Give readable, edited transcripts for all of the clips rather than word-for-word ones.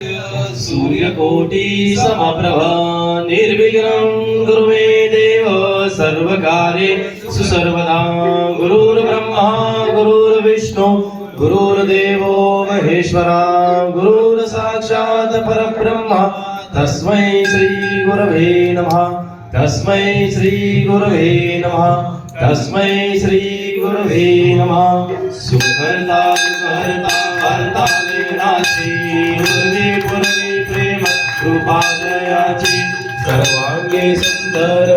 सूर्यकोटि समप्रभ निर्विघ्नं कुरु मे देव सर्वकार्येषु सर्वदा। गुरुर्ब्रह्मा गुरुर्विष्णु गुरुर्देवो महेश्वरा गुरुर्साक्षात् परब्रह्म तस्मै श्री गुरवे नमः। तस्मै श्री गुरवे नमः। तस्मै श्री गुरवे नमः। सुखकर्ता दुःखहर्ता हर्ता विघ्नाची गुरुवे पुरवे प्रेम कृपादयाची सर्वांगे सुंदर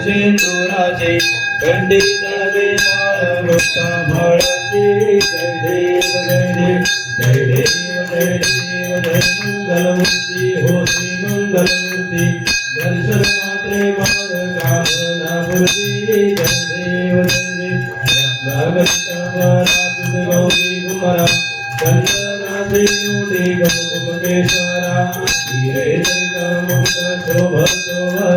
शेंदुराचे कंडी तळवे माळ मुक्ता फळाची जय देव जय देव जय देव जय देव जय मंगलमूर्ती हो श्री मंगलमूर्ती दर्शन मात्रे माळ कामना मूर्ती जय देव जय देव रत्नागंता गौरी कुमारा चंद्रनाथी योगी गौमुखेश्वरा हीरे मुक्त शोभ शोभरा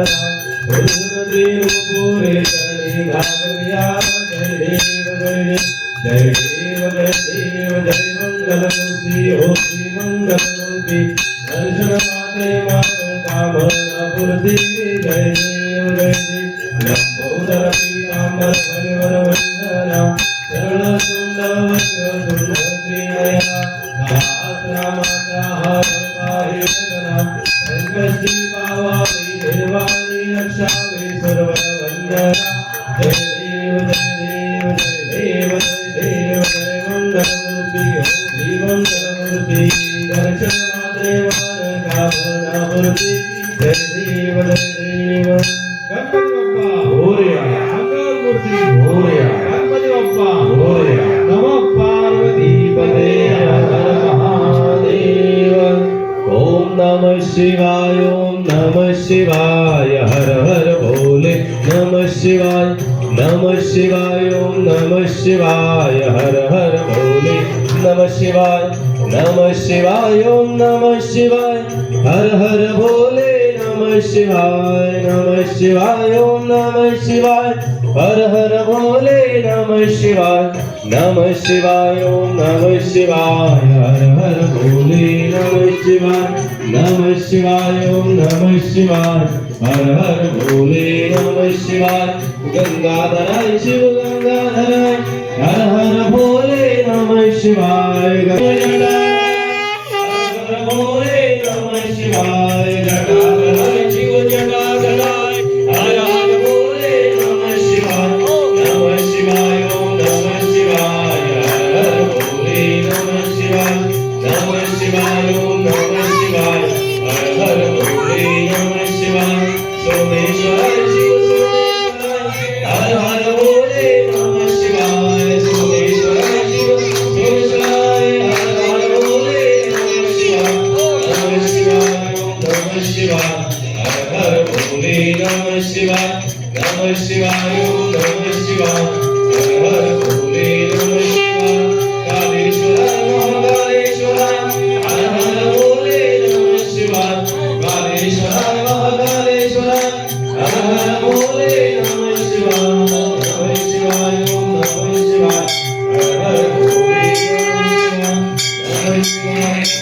गुरुदेव पूरे चरणी घागरिया जय देव जय देव जय देव जय देव जय मंगलमूर्ति हो श्री मंगलमूर्ति दर्शन मात्रे मात्र कामना पूर्ति जय देव जय देव लंबोदर पीतांबर परिवर वंदना शरण तुंड वक्र त्रिनयना दात्रा माता हरपाहि सदना संकष्टी पावामि देवानि रक्षामि सर्व वंदना जय देव जय देव जय देव जय देव जय मंगलमूर्ति हो श्री मंगलमूर्ति दर्शन मात्रे मान कामना पूर्ति जय देव जय देव गणपती बाप्पा मोरया मंगलमूर्ती मोरया गणपती बाप्पा मोरया नमः पार्वती पते हर महादेव। ओम नमः शिवाय ओम नमः शिवाय हर हर भोले नमः शिवाय नमः शिवाय ओम नमः शिवाय हर हर भोले नमः शिवाय नमः शिवाय ओम नमः शिवाय हर हर भोले नमः शिवाय नमः शिवाय ओम नमः शिवाय हर हर भोले नमः शिवाय नमः शिवाय ओम नमः शिवाय हर हर भोले नमः शिवाय नमः शिवाय ओम नमः शिवाय हर हर भोले नमः शिवाय गंगाधराय शिव गंगाधराय हर हर भोले नमः शिवाय भोले नमः शिवाय जटाधराय शिव जटाधराय हर हर भोले नमः शिवाय नमः शिवाय ओम नमः शिवाय हर हर भोले नमः शिवाय नमः शिवाय ओम नमः शिवाय हर हर भोले नमः शिवाय सोमेश्वराय शिव सोमेश्वराय हर हर भोले नमः शिवाय सोमेश्वराय शिव सोमेश्वराय हर हर भोले नमः शिवाय नमः शिवाय ओम नमः शिवाय हर हर भोले नमः शिवाय नमः शिवाय ओम नमः शिवाय हर हर भोले नमः शिवाय कालेश्वराय महाकालेश्वराय हर हर भोले नमः शिवाय कालेश्वराय महाकालेश्वराय हर हर भोले नमः शिवाय नमः शिवाय ओम नमः शिवाय हर हर भोले नमः शिवाय नमः शिवाय हर हर भोले नमः शिवाय नमः शिवाय ओम नमः शिवाय हर हर भोले नमः शिवाय नमः शिवाय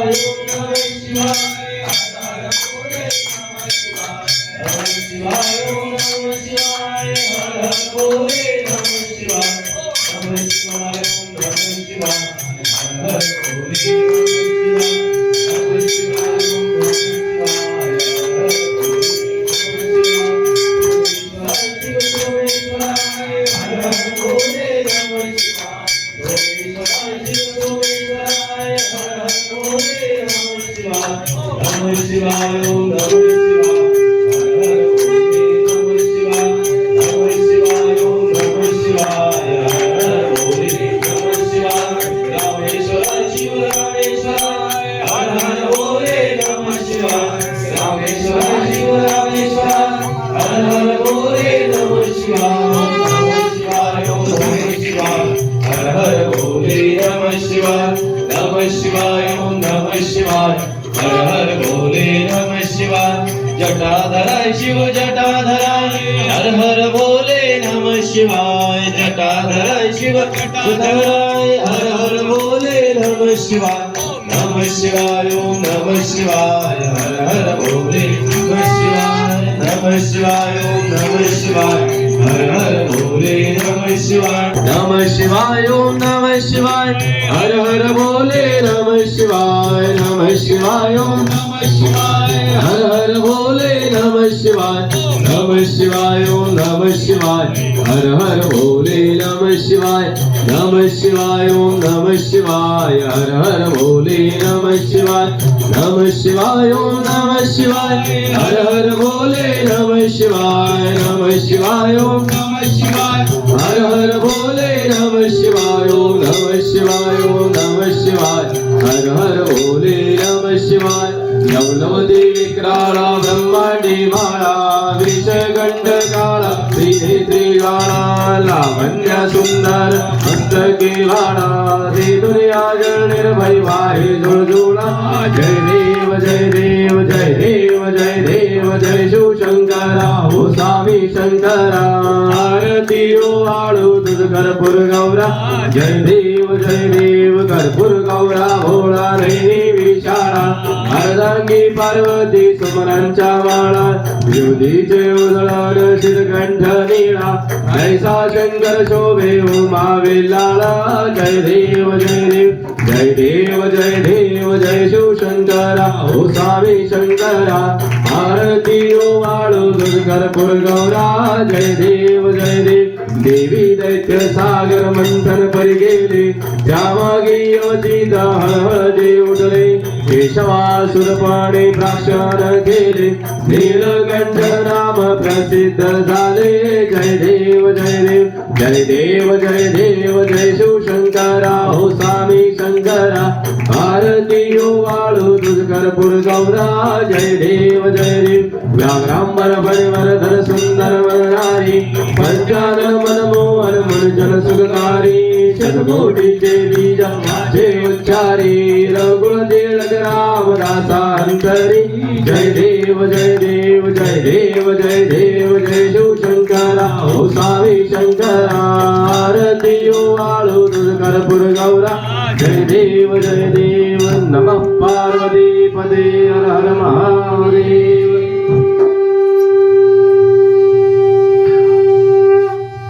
ओम नमः शिवाय हर हर भोले नमः शिवाय नमः शिवाय ओम नमः शिवाय हर हर भोले नमः शिवाय ओम नमः शिवाय हर हर भोले नमः शिवाय सोमेश्वराय शिव सोमेश्वराय हर हर भोले नमः शिवाय नमः शिवाय ओम नमः शिवाय हर हर भोले नमः शिवाय नमः शिवाय ओम नमः शिवाय हर हर भोले नमः शिवाय रामेश्वराय शिव रामेश्वराय हर हर भोले नमः शिवाय रामेश्वराय शिव रामेश्वराय हर हर भोले नमः शिवाय नमः शिवाय ओम नमः शिवाय हर हर भोले नमः शिवाय नमः शिवाय ओम नमः शिवाय हर हर भोले नमः शिवाय जटाधराय शिव जटाधराय हर हर भोले नमः शिवाय जटाधराय शिव गणाय हर हर भोले नमः शिवाय नमः शिवाय ओम नमः शिवाय हर हर भोले नमः शिवाय नमः शिवाय ओम नमः शिवाय हर हर भोले नमः शिवाय नमः शिवाय ओम नमः शिवाय हर हर भोले नमः शिवाय नमः शिवाय ओम नमः शिवाय हर हर भोले नमः शिवाय नमः शिवाय ओम नमः शिवाय हर हर भोले नमः शिवाय नमः शिवाय ओम नमः शिवाय हर हर भोले नमः शिवाय नमः शिवाय ओम नमः शिवाय हर हर भोले नमः शिवाय नमः शिवाय ओम नमः शिवाय हर हर भोले नमः शिवाय ओम नमः शिवाय ओम नमः शिवाय हर हर भोले नमः शिवाय नवनवती विक्राला ब्रह्मांडी माळा वृषगंड काळा त्रिनेत्री गाळा लावण्य सुंदर हस्तकी वाडा श्री दुर्याज निर्भय वाहे जुळजुळा जय देव जय देव जय देव जय देव जय शिव शंकरा हो स्वामी शंकरा आरती ओ आळू तुझ कर्पूर गौरा जय देव कर्पूर गौरा भोळा नैनी विशाळा अर्धांगी पार्वती सुमरांच्या माळा युधीचे उजळण शिरकंठ निळा ऐसा शंकर शोभे उमा वेलाळा जय देव जय देव जय देव जय देव जय शिव शंकरा हो स्वामी शंकरा आरती ओ वाळू तुझ कर्पूर गौरा जय देव देवी दैत्य सागर मंथन परी गेले त्यामागे अजित हळहळ उठले केशवासुरपणे प्राशन केले नीलकंठ नाम प्रसिद्ध झाले जय देव जय देव जय देव जय देव जय शिव शंकरा हो स्वामी शंकरा आरती ओ वाळू तुझ कर्पूर गौरा जय देव व्याघ्रांबर फणिवरधर सुंदर वरनारी पंचानन मनमोहन मनजन सुखकारी शतकोटीचे बीज माझे उच्चारी रघुकुल तिलक रामदासांतरी जय देव जय देव जय देव जय देव जय शिव शंकरा हो स्वामी शंकरा आरती ओ वाळू तुझ कर्पूर गौरा जय देव नमः पार्वती पदे हर हर महादेव